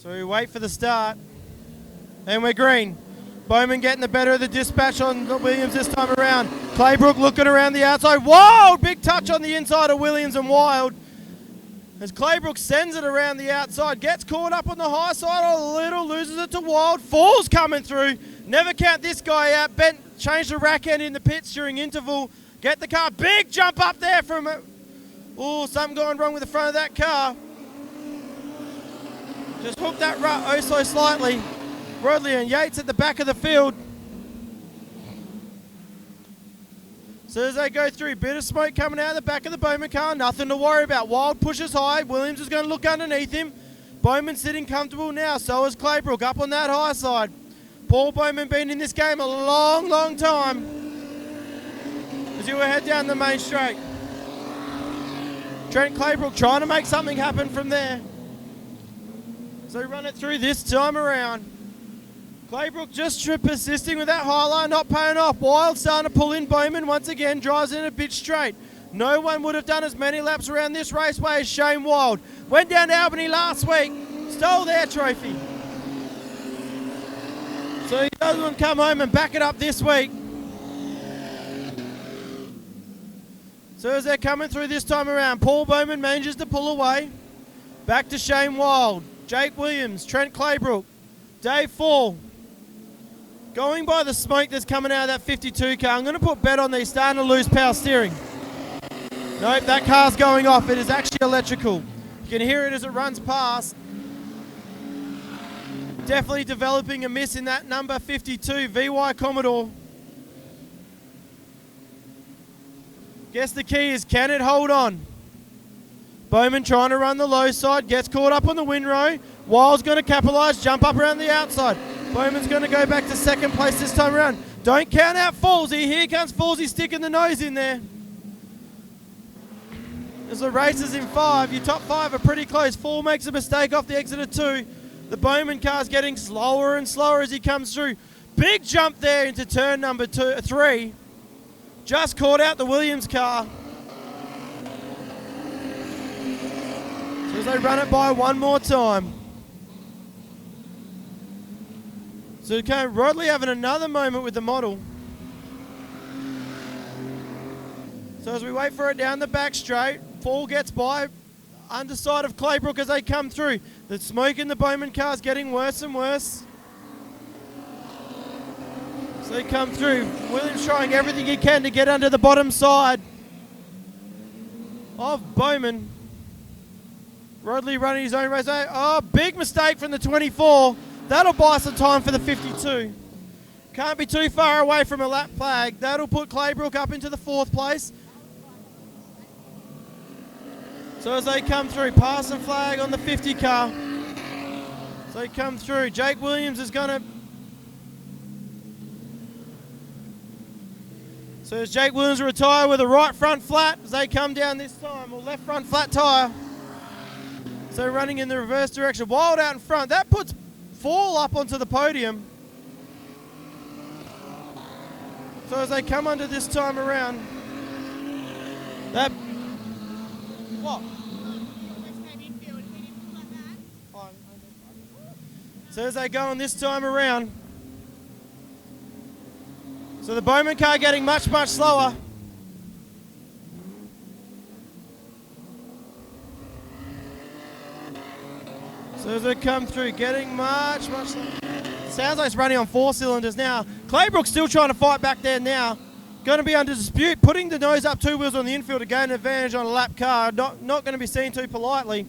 So we wait for the start. And we're green. Bowman getting the better of the dispatch on Williams this time around. Claybrook looking around the outside. Wild! Big touch on the inside of Williams and Wild. As Claybrook sends it around the outside. Gets caught up on the high side a little. Loses it to Wild. Falls coming through. Never count this guy out. Bent, changed the rack end in the pits during interval. Get the car. Big jump up there from it. Oh, something going wrong with the front of that car. Just hooked that rut oh so slightly. Rodley and Yates at the back of the field. So as they go through, bit of smoke coming out of the back of the Bowman car. Nothing to worry about. Wild pushes high. Williams is going to look underneath him. Bowman sitting comfortable now. So is Claybrook up on that high side. Paul Bowman been in this game a long, long time. As you will head down the main straight. Trent Claybrook trying to make something happen from there. So run it through this time around. Claybrook just persisting with that high line, not paying off. Wild starting to pull in. Bowman once again drives in a bit straight. No one would have done as many laps around this raceway as Shane Wild. Went down to Albany last week, stole their trophy. So he doesn't come home and back it up this week. So as they're coming through this time around, Paul Bowman manages to pull away. Back to Shane Wild, Jake Williams, Trent Claybrook, Dave Fall. Going by the smoke that's coming out of that 52 car, I'm going to put bet on these starting to lose power steering. Nope, that car's going off. It is actually electrical. You can hear it as it runs past. Definitely developing a miss in that number 52, VY Commodore. Guess the key is, can it hold on? Bowman trying to run the low side, gets caught up on the windrow. Wild's going to capitalise, jump up around the outside. Bowman's going to go back to second place this time around. Don't count out Fallsy. Here comes Fallsy sticking the nose in there. As the race is in 5, your top 5 are pretty close. Fall makes a mistake off the exit of 2. The Bowman car's getting slower and slower as he comes through. Big jump there into turn number 3. Just caught out the Williams car. So as they run it by one more time. So Rodley having another moment with the model. So as we wait for it down the back straight, Fall gets by underside of Claybrook as they come through. The smoke in the Bowman car is getting worse and worse. So they come through. Williams trying everything he can to get under the bottom side of Bowman. Rodley running his own race. Oh, big mistake from the 24. That'll buy some time for the 52. Can't be too far away from a lap flag. That'll put Claybrook up into the 4th place. So as they come through, pass and flag on the 50 car. So they come through. Jake Williams is going to... So as Jake Williams retire with a right front flat as they come down this time, or left front flat tyre. So running in the reverse direction. Wild out in front. That puts Fall up onto the podium. So as they come under this time around, that... What? So as they go on this time around, so the Bowman car getting much, much slower. So as they come through, getting much, much slower. Sounds like it's running on 4 cylinders now. Claybrook's still trying to fight back there now. Going to be under dispute, putting the nose up 2 wheels on the infield to gain an advantage on a lap car. Not going to be seen too politely.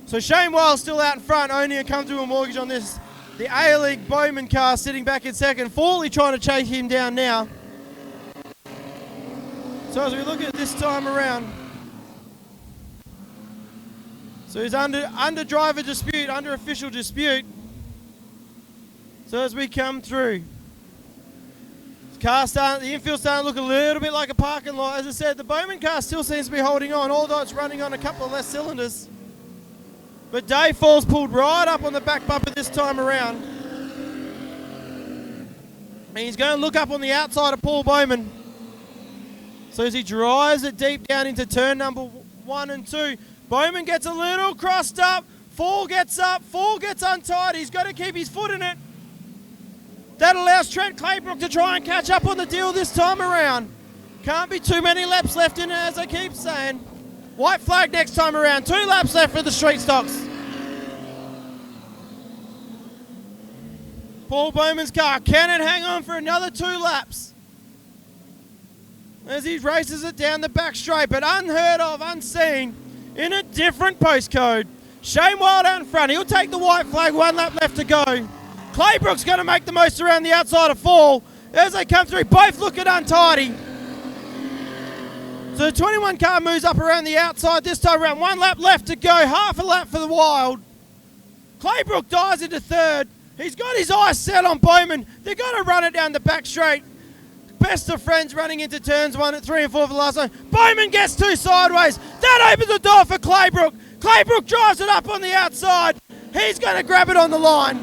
So Shane Wild's still out in front, owning a comfortable mortgage on this. The A-League Bowman car sitting back in second. Fawley trying to chase him down now. So as we look at this time around, so he's under driver dispute, under official dispute. So as we come through, the infield starting to look a little bit like a parking lot. As I said, the Bowman car still seems to be holding on, although it's running on a couple of less cylinders. But Dave Falls pulled right up on the back bumper this time around. And he's going to look up on the outside of Paul Bowman. So as he drives it deep down into turn number 1 and 2, Bowman gets a little crossed up. Fall gets up, Fall gets untied. He's got to keep his foot in it. That allows Trent Claybrook to try and catch up on the deal this time around. Can't be too many laps left in it, as I keep saying. White flag next time around. 2 laps left for the street stocks. Paul Bowman's car. Can it hang on for another 2 laps? As he races it down the back straight, but unheard of, unseen, in a different postcode. Shane Wild out in front. He'll take the white flag. 1 lap left to go. Claybrook's going to make the most around the outside of Fall. As they come through, both looking untidy. So the 21 car moves up around the outside this time around. 1 lap left to go. Half a lap for the Wild. Claybrook dives into third. He's got his eyes set on Bowman. They're going to run it down the back straight. Best of friends running into turns 1 at 3 and 4 for the last one. Bowman gets 2 sideways. That opens the door for Claybrook. Claybrook drives it up on the outside. He's going to grab it on the line.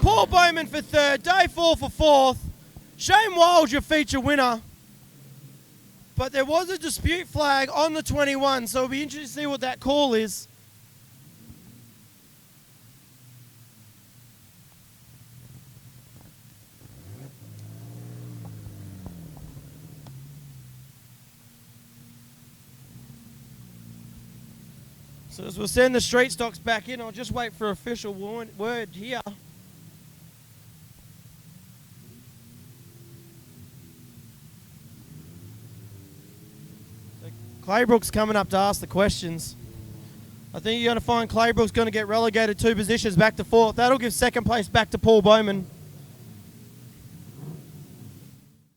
Paul Bowman for third. Dave Fall for fourth. Shane Wild, your feature winner. But there was a dispute flag on the 21, so it'll be interesting to see what that call is. So as we'll send the street stocks back in, I'll just wait for official word here. So Claybrook's coming up to ask the questions. I think you're going to find Claybrook's going to get relegated 2 positions back to 4th. That'll give second place back to Paul Bowman.